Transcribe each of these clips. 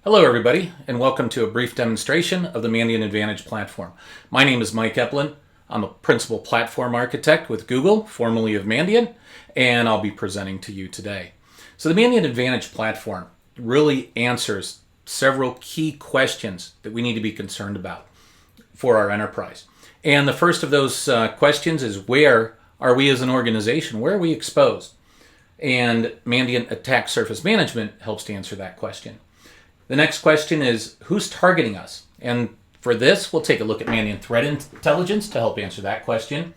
Hello everybody, and welcome to a brief demonstration of the Mandiant Advantage platform. My name is Mike Eplin. I'm a principal platform architect with Google, formerly of Mandiant, and I'll be presenting to you today. So the Mandiant Advantage platform really answers several key questions that we need to be concerned about for our enterprise. And the first of those questions is, where are we as an organization? Where are we exposed? And Mandiant Attack Surface Management helps to answer that question. The next question is, who's targeting us? And for this, we'll take a look at Mandiant Threat Intelligence to help answer that question.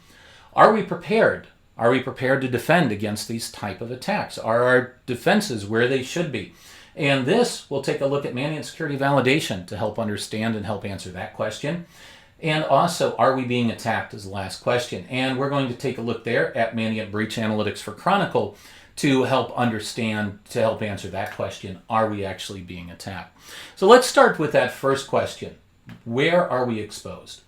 Are we prepared? Are we prepared to defend against these type of attacks? Are our defenses where they should be? And this, we'll take a look at Mandiant Security Validation to help understand and help answer that question. And also, are we being attacked is the last question. And we're going to take a look there at Mandiant Breach Analytics for Chronicle to help understand, to help answer that question, are we actually being attacked? So let's start with that first question. Where are we exposed?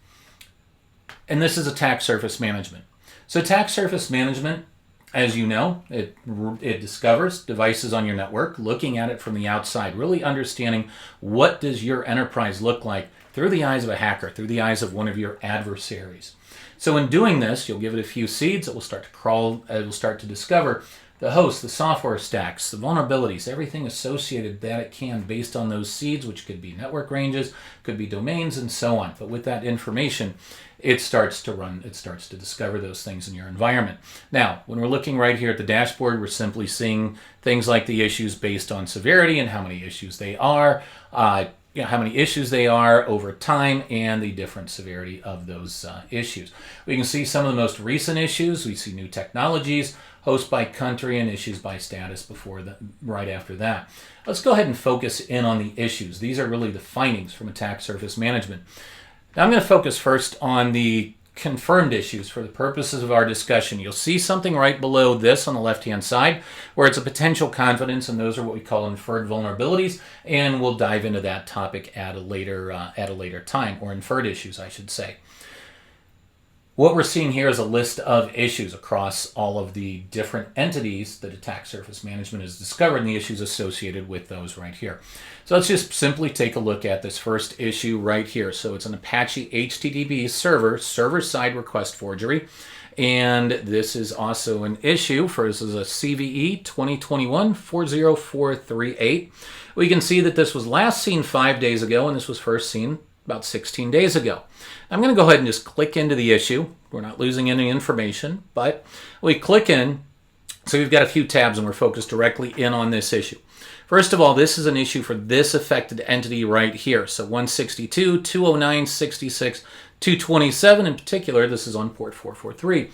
And this is attack surface management. So attack surface management, as you know, it discovers devices on your network, looking at it from the outside, really understanding what does your enterprise look like through the eyes of a hacker, through the eyes of one of your adversaries. So in doing this, you'll give it a few seeds, it will start to crawl, it will start to discover the host, the software stacks, the vulnerabilities, everything associated that it can based on those seeds, which could be network ranges, could be domains, and so on. But with that information, it starts to discover those things in your environment. Now, when we're looking right here at the dashboard, we're simply seeing things like the issues based on severity and how many issues they are, how many issues they are over time, and the different severity of those issues. We can see some of the most recent issues. We see new technologies, host by country, and issues by status right after that. Let's go ahead and focus in on the issues. These are really the findings from attack surface management. Now I'm going to focus first on the confirmed issues for the purposes of our discussion. You'll see something right below this on the left-hand side where it's a potential confidence, and those are what we call inferred vulnerabilities, and we'll dive into that topic at a later time, or inferred issues, I should say. What we're seeing here is a list of issues across all of the different entities that attack surface management has discovered and the issues associated with those right here. So let's just simply take a look at this first issue right here. So it's an Apache HTTP server-side request forgery. And this is also an issue this is a CVE 2021-40438. We can see that this was last seen 5 days ago, and this was first seen about 16 days ago. I'm going to go ahead and just click into the issue. We're not losing any information, but we click in. So we've got a few tabs, and we're focused directly in on this issue. First of all, this is an issue for this affected entity right here. So 162, 209, 66, 227 in particular. This is on port 443.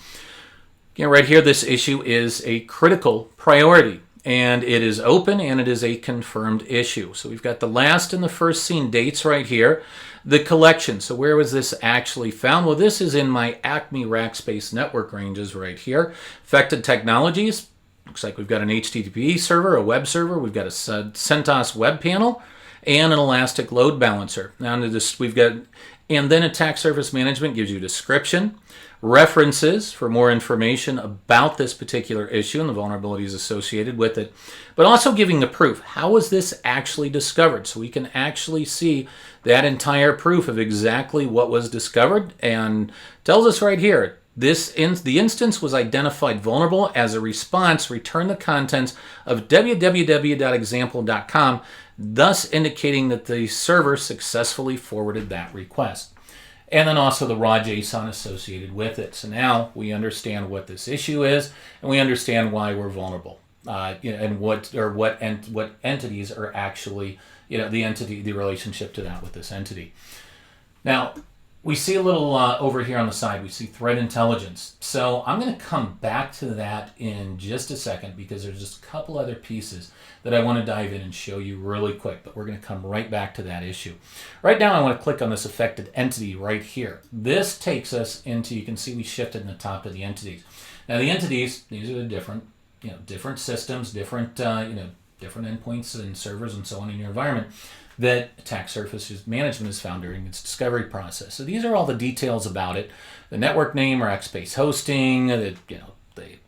Again, right here, this issue is a critical priority, and it is open, and it is a confirmed issue. So we've got the last and the first seen dates right here. The collection, so where was this actually found? Well, this is in my Acme Rackspace network ranges right here. Affected technologies, looks like we've got an HTTP server, a web server, we've got a CentOS web panel, and an Elastic load balancer. Now into this, and then attack surface management gives you description, references for more information about this particular issue and the vulnerabilities associated with it, but also giving the proof. How was this actually discovered? So we can actually see that entire proof of exactly what was discovered, and tells us right here, the instance was identified vulnerable. As a response, return the contents of www.example.com, thus indicating that the server successfully forwarded that request. And then also the raw JSON associated with it. So now we understand what this issue is, and we understand why we're vulnerable, and what entities are actually, the relationship to that with this entity. Now, we see a little over here on the side, we see threat intelligence. So I'm going to come back to that in just a second, because there's just a couple other pieces that I want to dive in and show you really quick, but we're going to come right back to that issue. Right now I want to click on this affected entity right here. This takes us into, you can see we shifted in the top of the entities. Now the entities, these are the different systems, different endpoints and servers and so on in your environment that attack surface management is found during its discovery process. So these are all the details about it: the network name or Rackspace hosting, the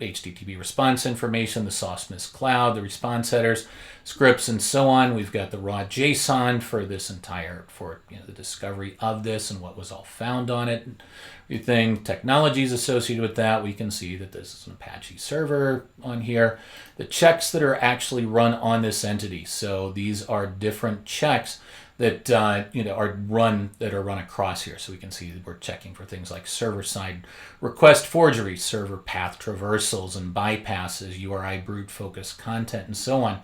HTTP response information, the SOSMIS cloud, the response headers. scripts and so on. We've got the raw JSON for this entire, for the discovery of this and what was all found on it. Everything, technologies associated with that. We can see that this is an Apache server on here. The checks that are actually run on this entity. So these are different checks that are run across here. So we can see that we're checking for things like server-side request forgery, server path traversals and bypasses, URI brute focus content, and so on.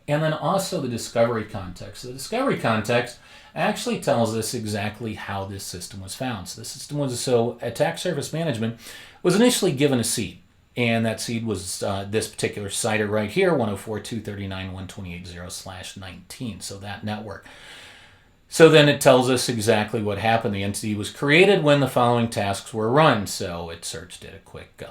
And then also the discovery context. So the discovery context actually tells us exactly how this system was found. So the system was, attack surface management was initially given a seed. And that seed was this particular CIDR right here, 104.239.128.0/19. So that network. So then it tells us exactly what happened. The entity was created when the following tasks were run. So it searched it, a quick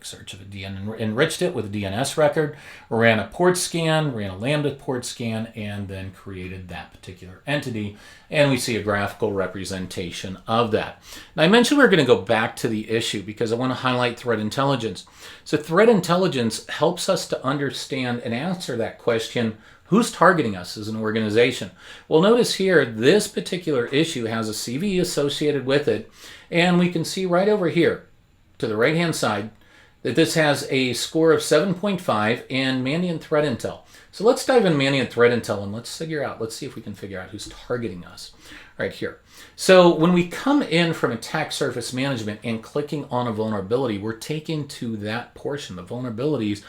search of a DN, enriched it with a DNS record, ran a port scan, ran a Lambda port scan, and then created that particular entity. And we see a graphical representation of that. Now, I mentioned we're going to go back to the issue because I want to highlight threat intelligence. So threat intelligence helps us to understand and answer that question, who's targeting us as an organization? Well, notice here, this particular issue has a CVE associated with it, and we can see right over here to the right-hand side that this has a score of 7.5 in Mandiant Threat Intel. So let's dive in Mandiant Threat Intel and let's see if we can figure out who's targeting us right here. So when we come in from attack surface management and clicking on a vulnerability, we're taken to that portion, the vulnerability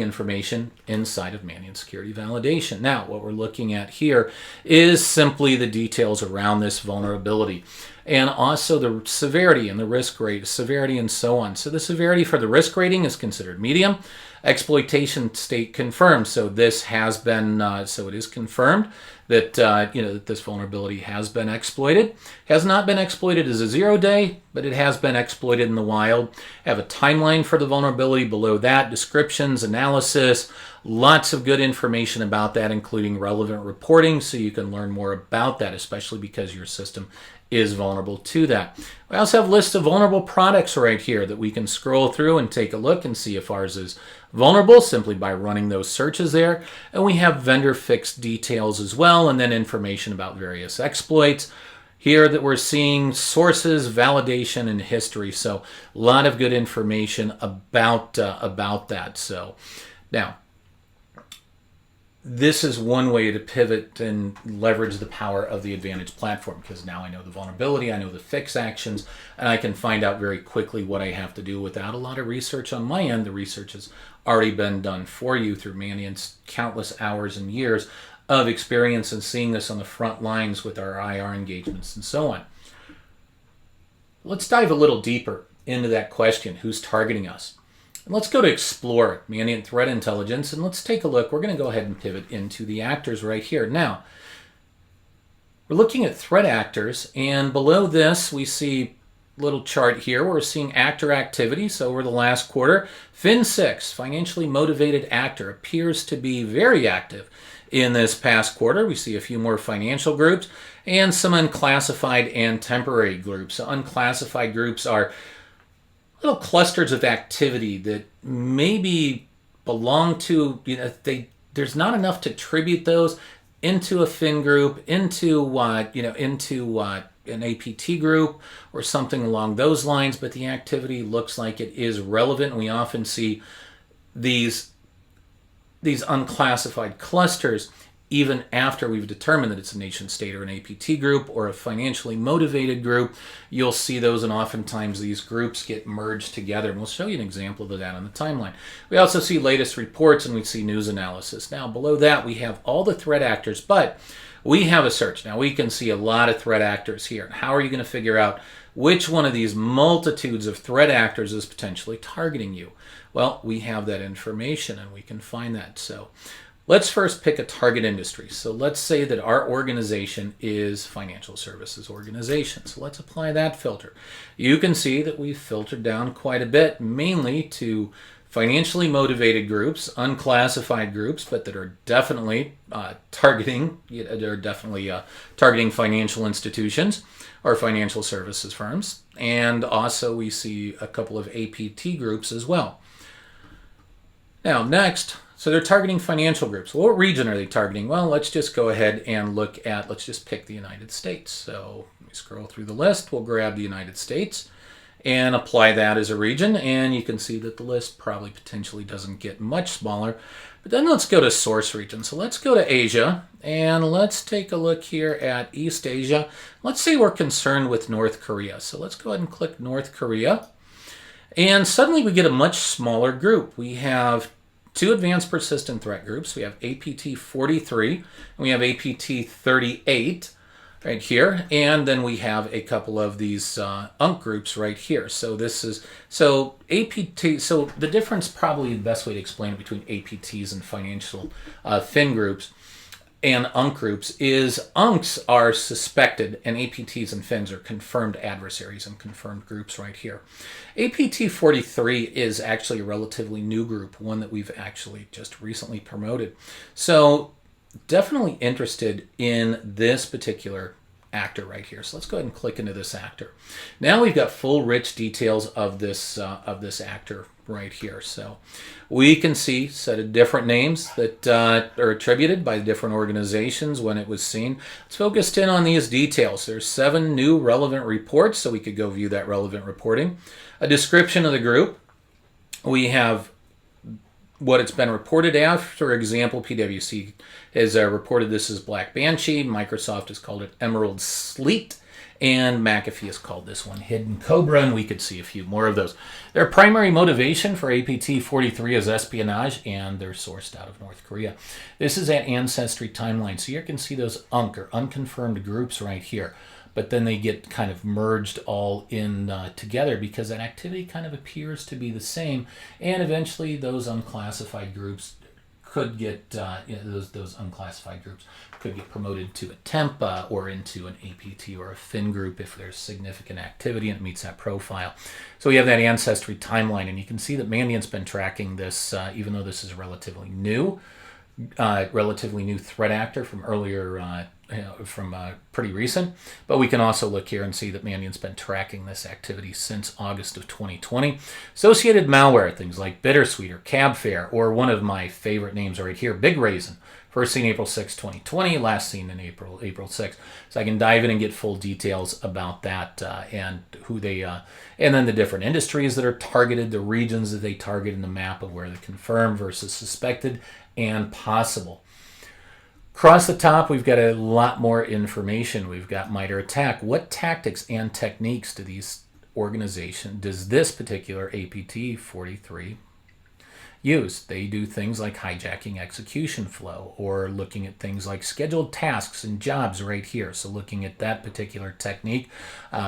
information inside of Mandiant Security Validation. Now, what we're looking at here is simply the details around this vulnerability and also the severity and the risk rate, severity and so on. So the severity for the risk rating is considered medium. Exploitation state confirmed. So this has been, so it is confirmed that that this vulnerability has been exploited. Has not been exploited as a 0-day, but it has been exploited in the wild. I have a timeline for the vulnerability below that, descriptions, analysis, lots of good information about that, including relevant reporting, so you can learn more about that, especially because your system is vulnerable to that. We also have lists of vulnerable products right here that we can scroll through and take a look and see if ours is vulnerable simply by running those searches there. And we have vendor fixed details as well, and then information about various exploits here that we're seeing, sources, validation, and history. So a lot of good information about that. So now, this is one way to pivot and leverage the power of the Advantage platform, because now I know the vulnerability, I know the fix actions, and I can find out very quickly what I have to do without a lot of research on my end. The research has already been done for you through Mandiant's countless hours and years of experience and seeing this on the front lines with our IR engagements and so on. Let's dive a little deeper into that question, who's targeting us? Let's go to Explore, Mandiant Threat Intelligence, and let's take a look. We're going to go ahead and pivot into the actors right here. Now, we're looking at threat actors, and below this, we see a little chart here. We're seeing actor activity. So over the last quarter, Fin6, financially motivated actor, appears to be very active in this past quarter. We see a few more financial groups and some unclassified and temporary groups. So unclassified groups are little clusters of activity that maybe belong to, there's not enough to attribute those into a fin group, into an APT group or something along those lines, but the activity looks like it is relevant. We often see these unclassified clusters even after we've determined that it's a nation state or an APT group or a financially motivated group. You'll see those, and oftentimes these groups get merged together. And we'll show you an example of that on the timeline. We also see latest reports, and we see news analysis. Now, below that, we have all the threat actors, but we have a search. Now, we can see a lot of threat actors here. And how are you going to figure out which one of these multitudes of threat actors is potentially targeting you? Well, we have that information, and we can find that. So let's first pick a target industry. So let's say that our organization is financial services organization. So let's apply that filter. You can see that we've filtered down quite a bit, mainly to financially motivated groups, unclassified groups, but that are definitely targeting financial institutions or financial services firms. And also we see a couple of APT groups as well. Now next, So they're targeting financial groups. What region are they targeting? Well, let's just go ahead and look at, let's just pick the United States. So let me scroll through the list. We'll grab the United States and apply that as a region. And you can see that the list probably potentially doesn't get much smaller. But then let's go to source region. So let's go to Asia and let's take a look here at East Asia. Let's say we're concerned with North Korea. So let's go ahead and click North Korea. And suddenly we get a much smaller group. We have two advanced persistent threat groups. We have APT 43 and we have APT 38 right here. And then we have a couple of these UNC groups right here. So this is, so APT, so the difference, probably the best way to explain it between APTs and financial fin groups and UNC groups is UNCs are suspected and APTs and FINs are confirmed adversaries and confirmed groups right here. APT 43 is actually a relatively new group, one that we've actually just recently promoted. So definitely interested in this particular actor right here. So let's go ahead and click into this actor. Now we've got full rich details of this actor right here. So we can see a set of different names that are attributed by different organizations when it was seen. Let's focus in on these details. There's 7 new relevant reports, so we could go view that relevant reporting. A description of the group. We have what it's been reported as. For example, PwC has reported this as Black Banshee. Microsoft has called it Emerald Sleet. And McAfee has called this one Hidden Cobra, and we could see a few more of those. Their primary motivation for APT 43 is espionage, and they're sourced out of North Korea. This is at Ancestry Timeline. So you can see those UNC, or unconfirmed groups right here. But then they get kind of merged all in together because that activity kind of appears to be the same. And eventually those unclassified groups could get, those unclassified groups could get promoted to a temp or into an APT or a FIN group if there's significant activity and it meets that profile. So we have that Ancestry Timeline, and you can see that Mandiant's been tracking this, even though this is relatively new threat actor from earlier, from pretty recent. But we can also look here and see that Mandiant's been tracking this activity since August of 2020. Associated malware, things like Bittersweet or Cabfare, or one of my favorite names right here, Big Raisin. First seen April 6, 2020, last seen in April 6. So I can dive in and get full details about that and who they, and then the different industries that are targeted, the regions that they target in the map of where they're confirmed versus suspected and possible. Across the top, we've got a lot more information. We've got MITRE ATT&CK. What tactics and techniques do these organizations, does this particular APT 43 use? They do things like hijacking execution flow, or looking at things like scheduled tasks and jobs right here. So looking at that particular technique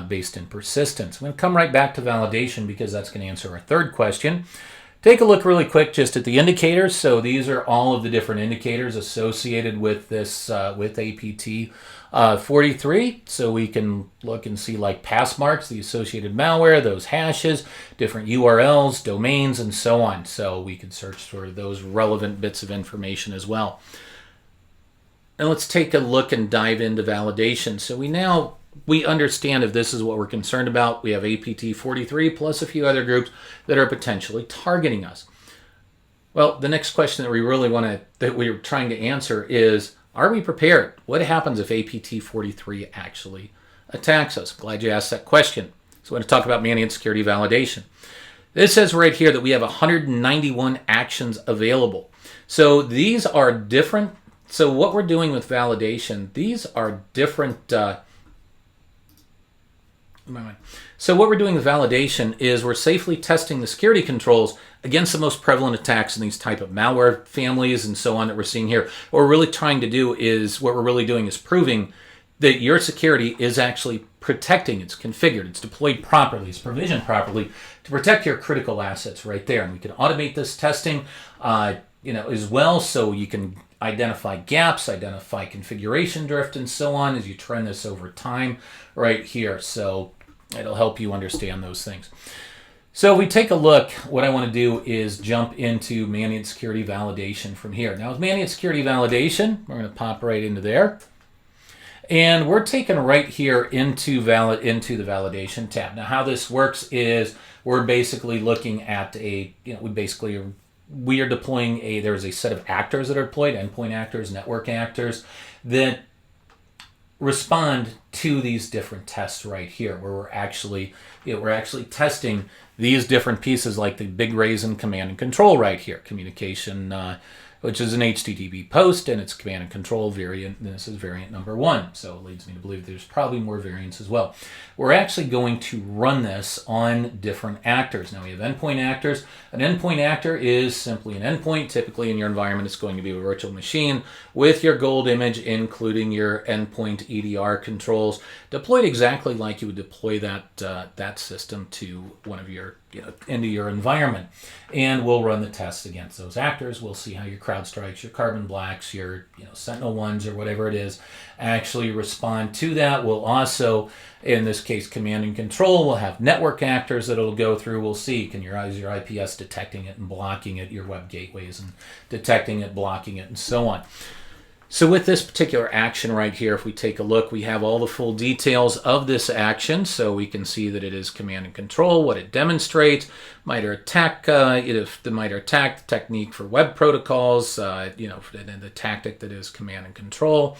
based in persistence. I'm going to come right back to validation because that's going to answer our third question. Take a look really quick just at the indicators. So these are all of the different indicators associated with this, with APT 43. So we can look and see like pass marks, the associated malware, those hashes, different URLs, domains, and so on. So we can search for those relevant bits of information as well. And let's take a look and dive into validation. So we understand if this is what we're concerned about. We have APT 43 plus a few other groups that are potentially targeting us. Well, the next question that we really that we're trying to answer is, are we prepared? What happens if APT 43 actually attacks us? Glad you asked that question. So I'm going to talk about Mandiant security validation. This says right here that we have 191 actions available. So these are different. So what we're doing with validation, these are different. So what we're doing with validation is we're safely testing the security controls against the most prevalent attacks in these type of malware families and so on that we're seeing here. What we're really trying to do is, proving that your security is actually protecting, it's configured, it's deployed properly, it's provisioned properly to protect your critical assets right there. And we can automate this testing as well, so you can identify gaps, identify configuration drift, and so on as you trend this over time right here. So it'll help you understand those things. So if we take a look, what I want to do is jump into Mandiant security validation from here. Now with Mandiant security validation, we're going to pop right into there. And we're taken right here into the validation tab. Now how this works is we're basically looking at we basically are we are deploying there's a set of actors that are deployed, endpoint actors, network actors, that respond to these different tests right here, where we're actually testing these different pieces, like the big raisin command and control right here, communication, which is an HTTP post, and it's command and control variant. This is variant number 1, so it leads me to believe there's probably more variants as well. We're actually going to run this on different actors. Now we have endpoint actors. An endpoint actor is simply an endpoint. Typically in your environment, it's going to be a virtual machine with your gold image, including your endpoint EDR controls, deployed exactly like you would deploy that system to one of your into your environment. And we'll run the tests against those actors. We'll see how your CrowdStrikes, your Carbon Blacks, your Sentinel-1s, or whatever it is, actually respond to that. We'll also, in this case, command and control, we'll have network actors that it'll go through. We'll see, can your IPS detecting it and blocking it, your web gateways and detecting it, blocking it, and so on. So with this particular action right here, if we take a look, we have all the full details of this action. So we can see that it is command and control, what it demonstrates, MITRE ATT&CK, if the MITRE ATT&CK technique for web protocols, and the tactic that is command and control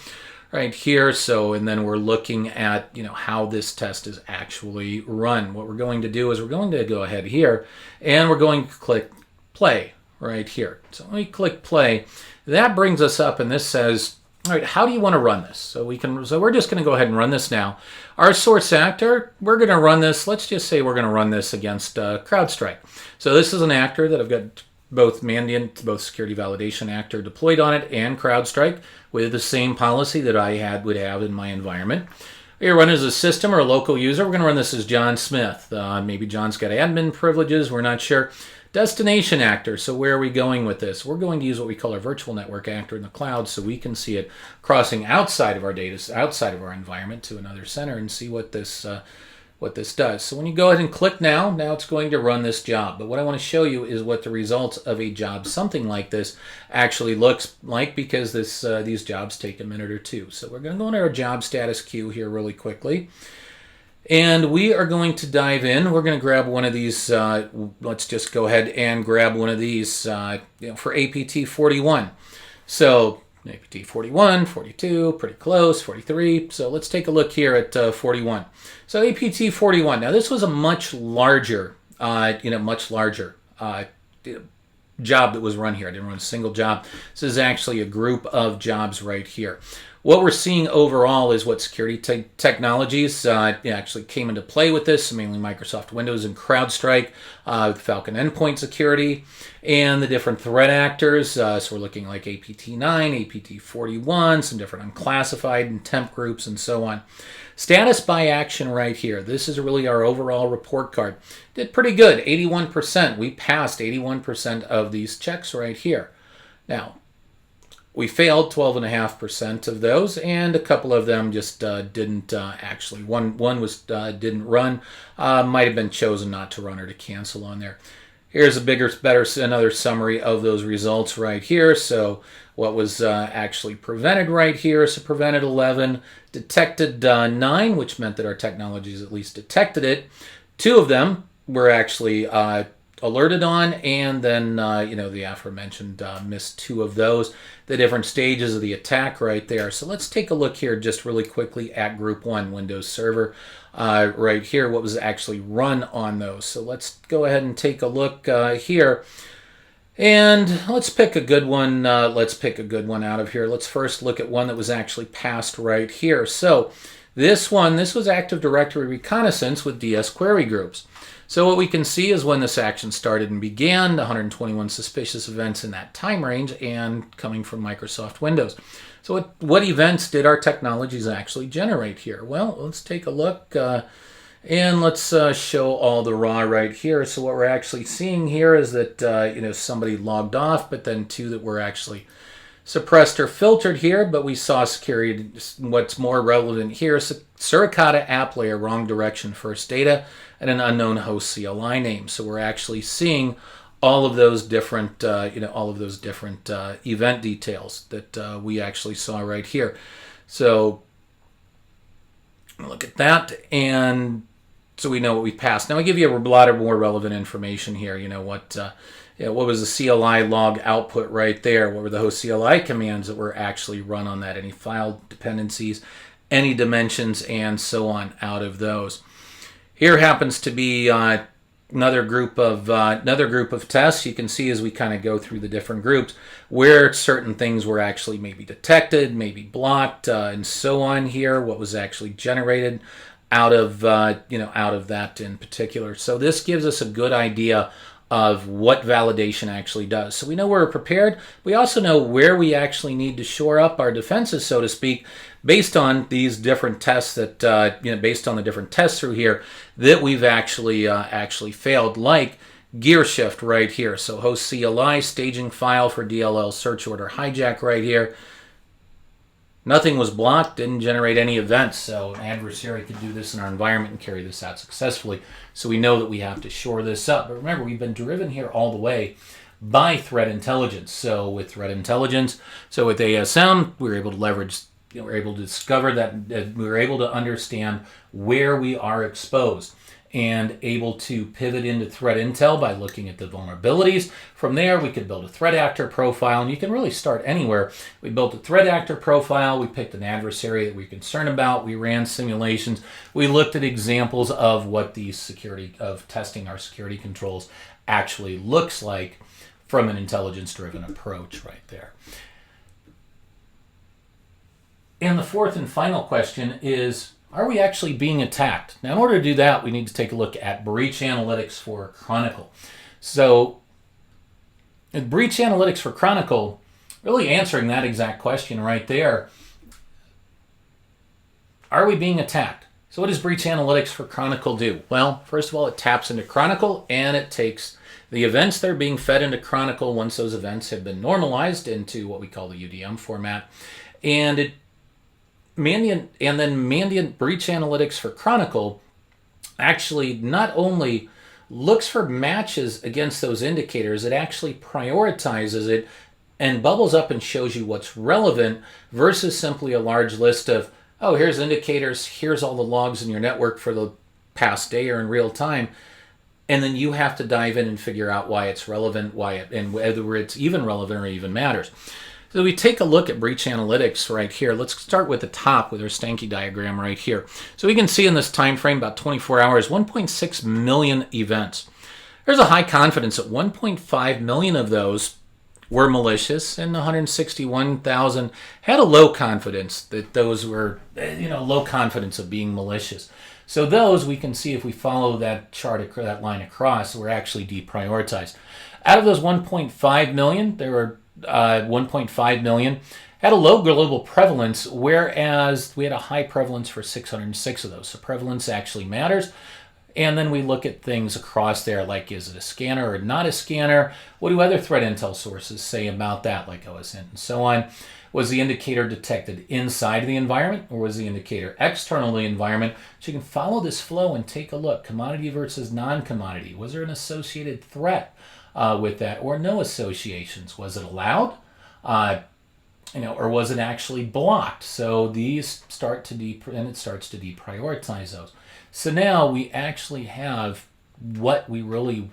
right here. So, and then we're looking at, how this test is actually run. What we're going to do is we're going to go ahead here and we're going to click play right here. So let me click play. That brings us up, and this says, all right, how do you want to run this? So we're just going to go ahead and run this now. Our source actor, we're going to run this. Let's just say we're going to run this against CrowdStrike. So this is an actor that I've got both Mandiant, both security validation actor deployed on it, and CrowdStrike with the same policy that I would have in my environment. You're running as a system or a local user. We're going to run this as John Smith. Maybe John's got admin privileges. We're not sure. Destination actor. So where are we going with this? We're going to use what we call our virtual network actor in the cloud, so we can see it crossing outside of our data, outside of our environment to another center, and see what this does. So when you go ahead and click now it's going to run this job. But what I want to show you is what the results of a job something like this actually looks like, because these jobs take a minute or two. So we're going to go into our job status queue here really quickly. And we are going to dive in. We're going to grab one of these. Let's just go ahead and grab one of these for APT 41. So APT 41, 42, pretty close, 43. So let's take a look here at 41. So APT 41. Now this was a much larger, job that was run here. I didn't run a single job. This is actually a group of jobs right here. What we're seeing overall is what security technologies actually came into play with this, mainly Microsoft Windows and CrowdStrike, Falcon endpoint security, and the different threat actors. So we're looking like APT9, APT41, some different unclassified and temp groups, and so on. Status by action right here. This is really our overall report card. Did pretty good, 81%. We passed 81% of these checks right here. Now, we failed 12.5% of those, and a couple of them just didn't actually. One was didn't run, might have been chosen not to run or to cancel on there. Here's another summary of those results right here. So what was actually prevented right here? So prevented 11, detected 9, which meant that our technologies at least detected it. 2 of them were actually alerted on, and then the aforementioned missed 2 of those. The different stages of the attack right there. So let's take a look here just really quickly at group 1, Windows Server, right here, what was actually run on those. So let's go ahead and take a look here, and let's pick a good one. Let's pick a good one out of here. Let's first look at one that was actually passed right here. So this was Active Directory reconnaissance with DS query groups. So what we can see is when this action started and began, 121 suspicious events in that time range, and coming from Microsoft Windows. So what events did our technologies actually generate here? Well, let's take a look, and let's show all the raw right here. So what we're actually seeing here is that somebody logged off, but then 2 that were actually suppressed or filtered here, but we saw security. What's more relevant here is Suricata app layer, wrong direction, first data, and an unknown host CLI name. So we're actually seeing all of those different, event details that we actually saw right here. So look at that, and so we know what we passed. Now I give you a lot of more relevant information here. what was the CLI log output right there? What were the host CLI commands that were actually run on that? Any file dependencies, any dimensions, and so on out of those. Here happens to be another group of tests. You can see as we kind of go through the different groups where certain things were actually maybe detected, maybe blocked, and so on. Here, what was actually generated out of out of that in particular. So this gives us a good idea of what validation actually does. So we know we're prepared. We also know where we actually need to shore up our defenses, so to speak, based on these different tests that, based on the different tests through here that we've actually failed, like gear shift right here. So host CLI, staging file for DLL search order hijack right here. Nothing was blocked, didn't generate any events, so an adversary could do this in our environment and carry this out successfully. So we know that we have to shore this up. But remember, we've been driven here all the way by threat intelligence. So with threat intelligence, so with ASM, we were able to leverage, we were able to discover that we were able to understand where we are exposed and able to pivot into threat intel by looking at the vulnerabilities. From there, we could build a threat actor profile, and you can really start anywhere. We built a threat actor profile, we picked an adversary that we're concerned about, we ran simulations, we looked at examples of what the testing our security controls actually looks like from an intelligence-driven approach right there. And the fourth and final question is, are we actually being attacked? Now, in order to do that, we need to take a look at breach analytics for Chronicle. So, in breach analytics for Chronicle, really answering that exact question right there, are we being attacked? So what does breach analytics for Chronicle do? Well, first of all, it taps into Chronicle and it takes the events that are being fed into Chronicle once those events have been normalized into what we call the UDM format, and Mandiant breach analytics for Chronicle actually not only looks for matches against those indicators, it actually prioritizes it and bubbles up and shows you what's relevant versus simply a large list of, oh, here's indicators, here's all the logs in your network for the past day or in real time, and then you have to dive in and figure out why it's relevant, and whether it's even relevant or even matters. So we take a look at breach analytics right here. Let's start with the top with our Stanky diagram right here. So we can see in this time frame, about 24 hours, 1.6 million events. There's a high confidence that 1.5 million of those were malicious, and 161,000 had a low confidence that those were, low confidence of being malicious. So those, we can see if we follow that chart, that line across, were actually deprioritized. Out of those 1.5 million, there were 1.5 million had a low global prevalence, whereas we had a high prevalence for 606 of those. So prevalence actually matters. And then we look at things across there, like is it a scanner or not a scanner? What do other threat intel sources say about that, like OSINT and so on? Was the indicator detected inside the environment, or was the indicator external to the environment? So you can follow this flow and take a look. Commodity versus non-commodity. Was there an associated threat with that, or no associations? Was it allowed, or was it actually blocked? So these start to it starts to deprioritize those. So now we actually have what we really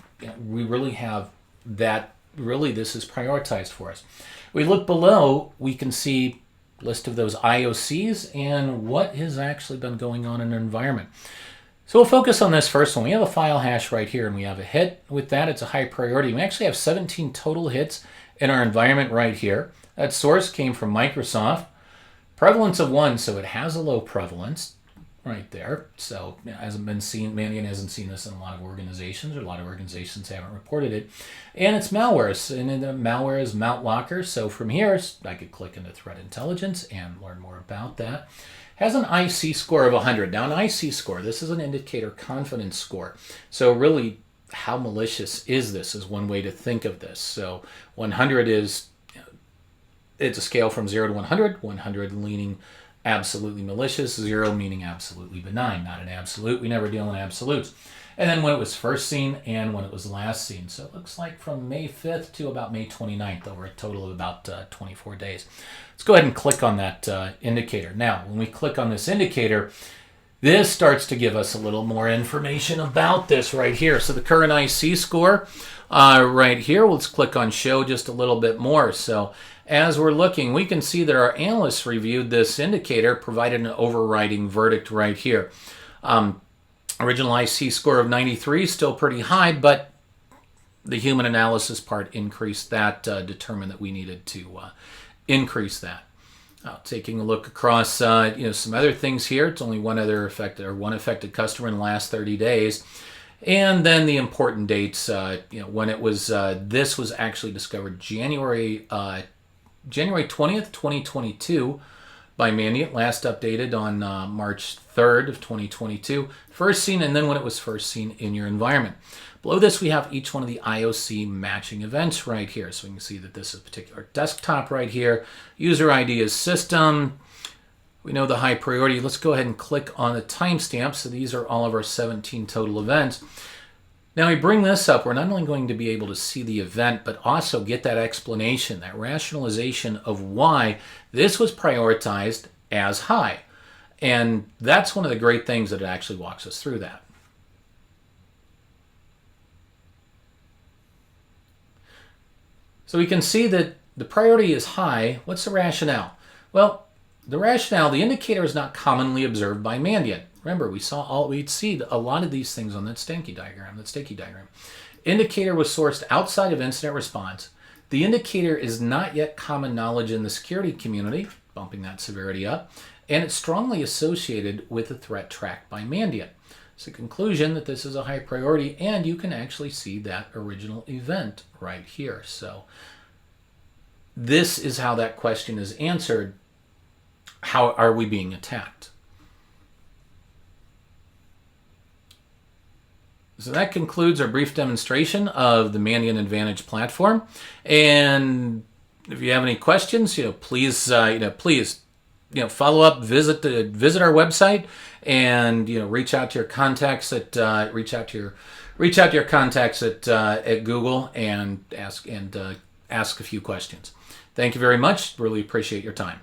have that really this is prioritized for us. We look below, we can see a list of those IOCs and what has actually been going on in the environment. So we'll focus on this first one. We have a file hash right here, and we have a hit with that. It's a high priority. We actually have 17 total hits in our environment right here. That source came from Microsoft. Prevalence of 1, so it has a low prevalence right there. So it hasn't been seen, Mandiant hasn't seen this in a lot of organizations, or a lot of organizations haven't reported it. And it's malware, and the malware is Mount Locker. So from here, I could click into threat intelligence and learn more about that. Has an IC score of 100. Now an IC score, this is an indicator confidence score. So really, how malicious is this is one way to think of this. So 100 is, it's a scale from 0 to 100, 100 leaning absolutely malicious, 0 meaning absolutely benign, not an absolute. We never deal in absolutes. And then when it was first seen and when it was last seen. So it looks like from May 5th to about May 29th, over a total of about 24 days. Let's go ahead and click on that indicator. Now, when we click on this indicator, This starts to give us a little more information about this right here. So the current IC score right here, let's click on show just a little bit more. So as we're looking, we can see that our analysts reviewed this indicator, provided an overriding verdict right here. Original IC score of 93, still pretty high, but the human analysis part increased that, determined that we needed to increase that. Taking a look across, some other things here. It's only one affected customer in the last 30 days, and then the important dates. When it was this was actually discovered January 20th, 2022, by Mandiant. Last updated on March 3rd of 2022. First seen, and then when it was first seen in your environment. Below this, we have each one of the IOC matching events right here. So we can see that this is a particular desktop right here. User ID is system. We know the high priority. Let's go ahead and click on the timestamp. So these are all of our 17 total events. Now we bring this up, we're not only going to be able to see the event, but also get that explanation, that rationalization of why this was prioritized as high. And that's one of the great things that it actually walks us through that. So we can see that the priority is high. What's the rationale? Well, the rationale, the indicator is not commonly observed by Mandiant. Remember, we'd see a lot of these things on that sticky diagram. Indicator was sourced outside of incident response. The indicator is not yet common knowledge in the security community, bumping that severity up, and it's strongly associated with a threat tracked by Mandiant. It's a conclusion that this is a high priority, and you can actually see that original event right here. So this is how that question is answered. How are we being attacked? So that concludes our brief demonstration of the Mandiant Advantage platform. And if you have any questions, please follow up, visit our website, and reach out to your contacts at at Google and ask a few questions. Thank you very much. Really appreciate your time.